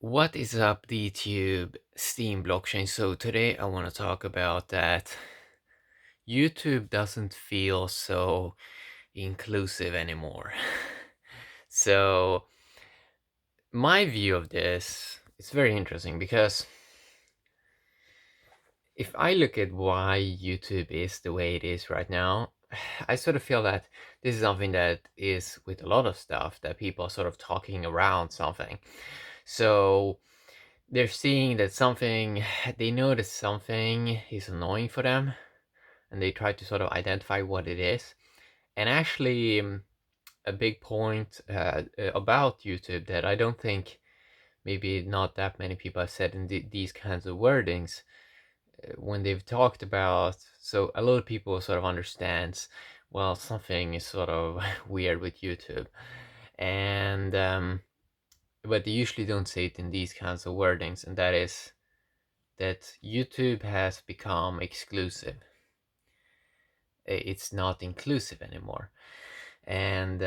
What is up, YouTube Steam blockchain? So today I want to talk about that YouTube doesn't feel so inclusive anymore. So my view of this is very interesting because if I look at why YouTube is the way it is right now, I sort of feel that this is something that is with a lot of stuff that people are sort of talking around something. So they're seeing that they notice something is annoying for them, and they try to sort of identify what it is. And actually, a big point about YouTube that I don't think maybe not that many people have said in these kinds of wordings when they've talked about, so a lot of people sort of understands, well, something is sort of weird with YouTube. And but they usually don't say it in these kinds of wordings, and that is that YouTube has become exclusive. It's not inclusive anymore. And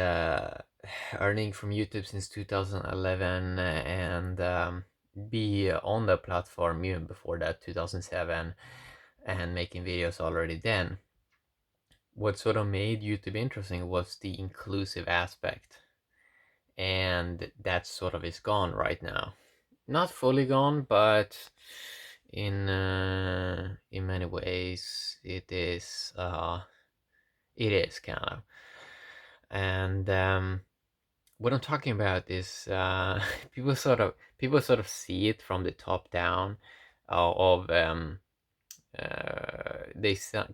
earning from YouTube since 2011 and be on the platform even before that, 2007, and making videos already then. What sort of made YouTube interesting was the inclusive aspect. And that sort of is gone right now. Not fully gone, but in many ways it is kind of. And what I'm talking about is people sort of see it from the top down of they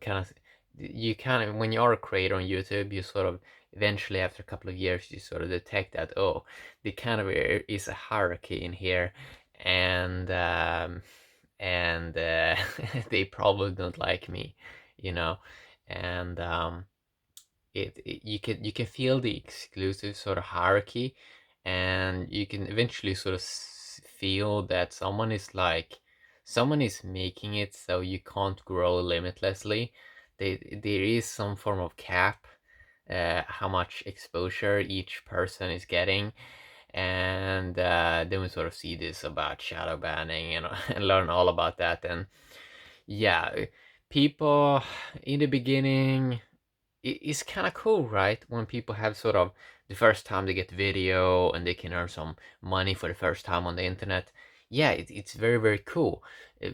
kind of, you kind of, when you're a creator on YouTube, you sort of eventually after a couple of years you sort of detect that, oh, the kind of is a hierarchy in here, and they probably don't like me, you know. And you can feel the exclusive sort of hierarchy, and you can eventually sort of feel that someone is making it so you can't grow limitlessly. There is some form of cap, how much exposure each person is getting. And then we sort of see this about shadow banning and, and learn all about that. And yeah, people in the beginning, it's kind of cool, right? When people have sort of the first time they get video and they can earn some money for the first time on the internet. Yeah, it's very, very cool.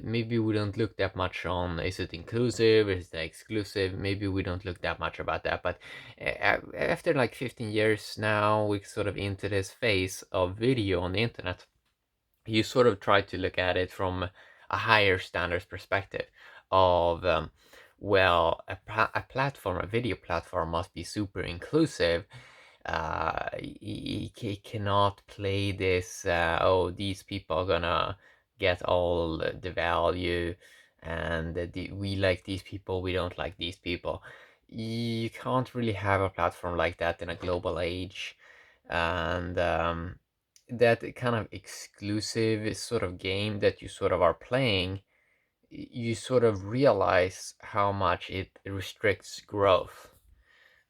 Maybe we don't look that much on, is it inclusive, is it exclusive? Maybe we don't look that much about that. But after like 15 years now, we're sort of into this phase of video on the internet. You sort of try to look at it from a higher standards perspective of well, a platform, a video platform must be super inclusive. He cannot play this, oh, these people are gonna get all the value, and we like these people, we don't like these people. You can't really have a platform like that in a global age. And that kind of exclusive sort of game that you sort of are playing, you sort of realize how much it restricts growth,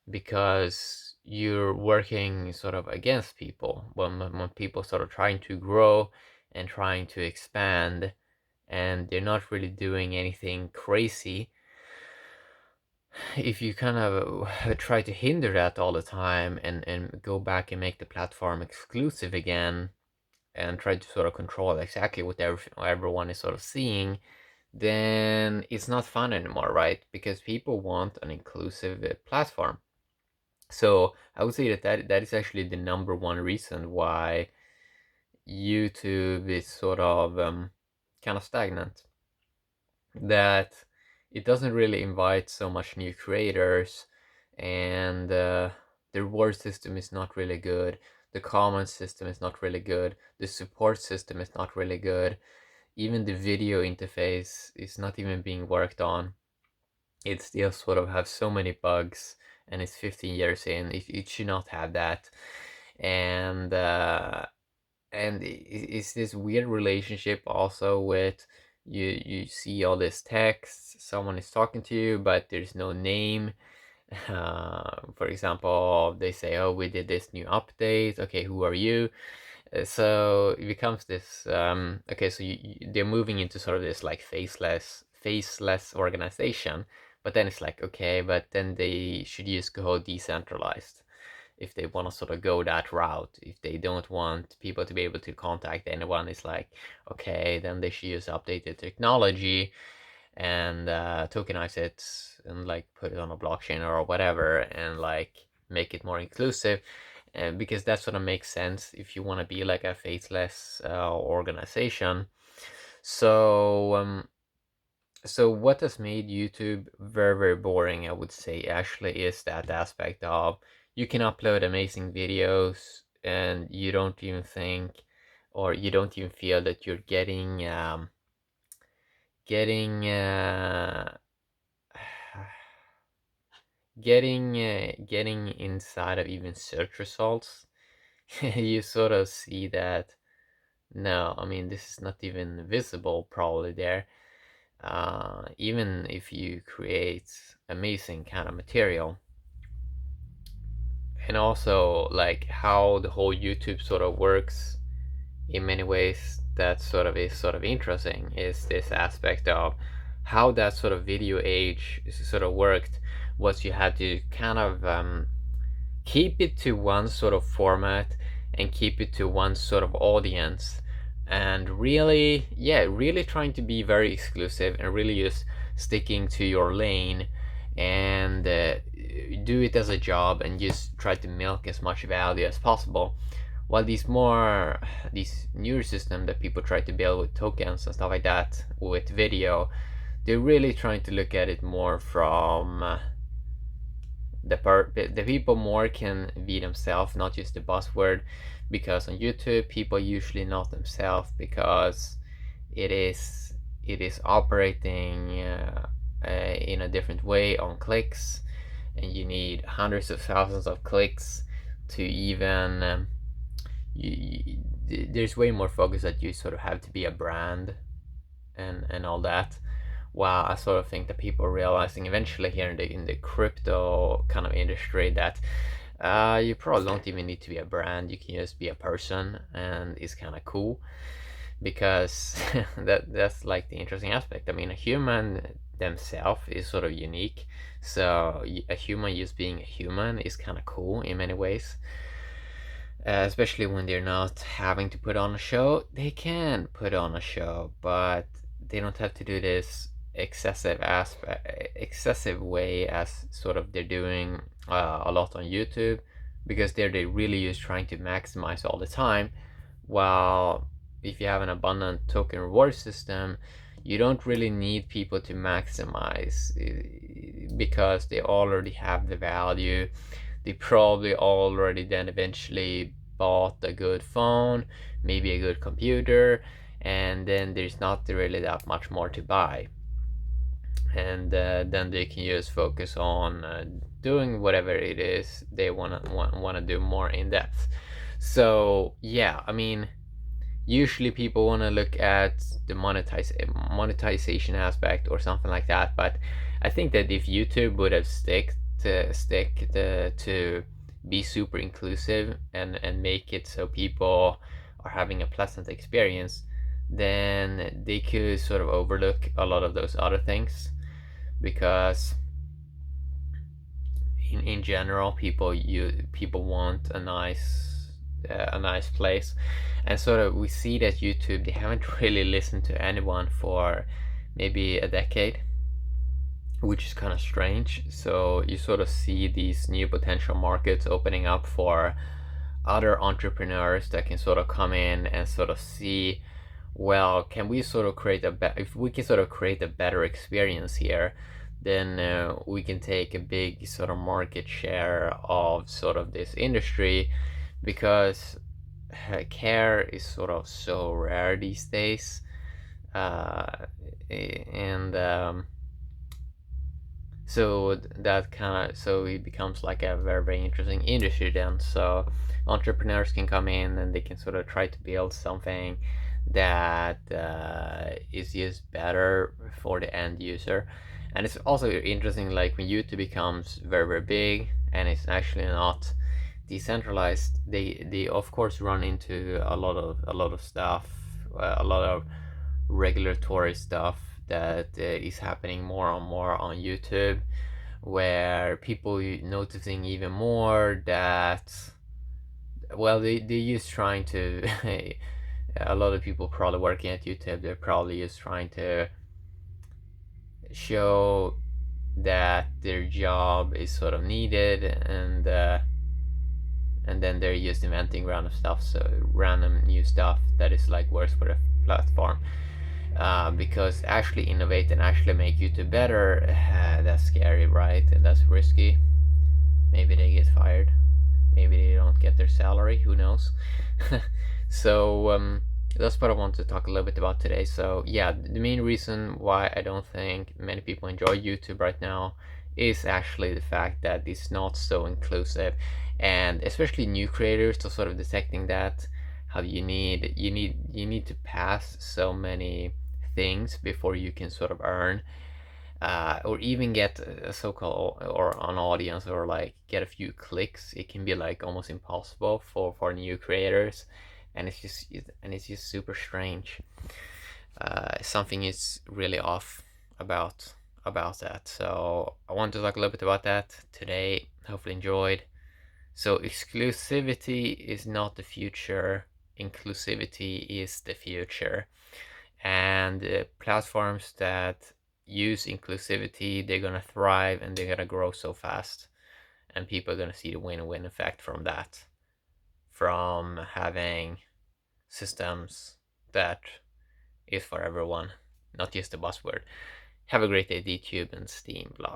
because you're working sort of against people when people sort of trying to grow and trying to expand, and they're not really doing anything crazy. If you kind of try to hinder that all the time and go back and make the platform exclusive again and try to sort of control exactly what everyone is sort of seeing, then it's not fun anymore, right? Because people want an inclusive platform. So I would say that is actually the number one reason why YouTube is sort of kind of stagnant. That it doesn't really invite so much new creators, and the reward system is not really good. The comment system is not really good. The support system is not really good. Even the video interface is not even being worked on. It still sort of has so many bugs, and it's 15 years in. It should not have that. And it's this weird relationship also with, you see all this text, someone is talking to you, but there's no name. For example, they say, oh, we did this new update, okay, who are you? So it becomes this okay, so they're moving into sort of this like faceless organization, but then it's like, okay, but then they should just go decentralized if they want to sort of go that route. If they don't want people to be able to contact anyone, it's like, okay, then they should use updated technology and tokenize it and like put it on a blockchain or whatever, and like make it more inclusive. And because that sort of makes sense if you want to be like a faceless organization. So so what has made YouTube very boring, I would say, actually, is that aspect of you can upload amazing videos and you don't even think, or you don't even feel that you're getting getting inside of even search results. You sort of see that, no, I mean, this is not even visible probably there, even if you create amazing kind of material. And also like how the whole YouTube sort of works in many ways, that sort of is sort of interesting, is this aspect of how that sort of video age sort of worked. Was you had to kind of keep it to one sort of format and keep it to one sort of audience, and really, yeah, really trying to be very exclusive and really just sticking to your lane, and do it as a job and just try to milk as much value as possible. While these newer systems that people try to build with tokens and stuff like that with video, they're really trying to look at it more from the people more can be themselves, not just the buzzword. Because on YouTube, people usually not themselves because it is operating in a different way on clicks, and you need hundreds of thousands of clicks to even there's way more focus that you sort of have to be a brand and all that. Well, I sort of think that people are realizing eventually here in the crypto kind of industry that you probably don't even need to be a brand. You can just be a person, and it's kind of cool because that's like the interesting aspect. I mean, a human themselves is sort of unique, so a human just being a human is kind of cool in many ways. Especially when they're not having to put on a show. They can put on a show, but they don't have to do this excessive way as sort of they're doing a lot on YouTube, because they really just trying to maximize all the time. While if you have an abundant token reward system, you don't really need people to maximize because they already have the value. They probably already then eventually bought a good phone, maybe a good computer, and then there's not really that much more to buy. And then they can just focus on doing whatever it is they want to do more in depth. So yeah, I mean, usually people want to look at the monetization aspect or something like that, but I think that if YouTube would have to be super inclusive and make it so people are having a pleasant experience, then they could sort of overlook a lot of those other things. Because in general, people want a nice place, and sort of we see that YouTube, they haven't really listened to anyone for maybe a decade, which is kind of strange. So you sort of see these new potential markets opening up for other entrepreneurs that can sort of come in and sort of see, well, can we sort of create if we can sort of create a better experience here, then we can take a big sort of market share of sort of this industry. Because care is sort of so rare these days, and so that kind of, so it becomes like a very interesting industry then. So entrepreneurs can come in and they can sort of try to build something that is just better for the end user. And it's also interesting, like when YouTube becomes very big and it's actually not decentralized, they of course run into a lot of stuff, a lot of regulatory stuff that is happening more and more on YouTube, where people noticing even more that, well, they just trying to a lot of people probably working at YouTube, they're probably just trying to show that their job is sort of needed, and then they're just inventing random stuff, so random new stuff that is like worse for the platform. Because actually innovate and actually make YouTube better, that's scary, right? And that's risky. Maybe they get fired. Maybe they don't get their salary. Who knows? So that's what I want to talk a little bit about today. So yeah, the main reason why I don't think many people enjoy YouTube right now is actually the fact that it's not so inclusive, and especially new creators to sort of detecting that, how you need to pass so many things before you can sort of earn, or even get a so-called or an audience, or like get a few clicks. It can be like almost impossible for new creators, and it's just super strange. Something is really off about that. So I want to talk a little bit about that today. Hopefully enjoyed. So exclusivity is not the future. Inclusivity is the future. And platforms that use inclusivity, they're gonna thrive and they're gonna grow so fast, and people are gonna see the win-win effect from that, from having systems that is for everyone, not just a buzzword. Have a great day, DTube and Steam blog.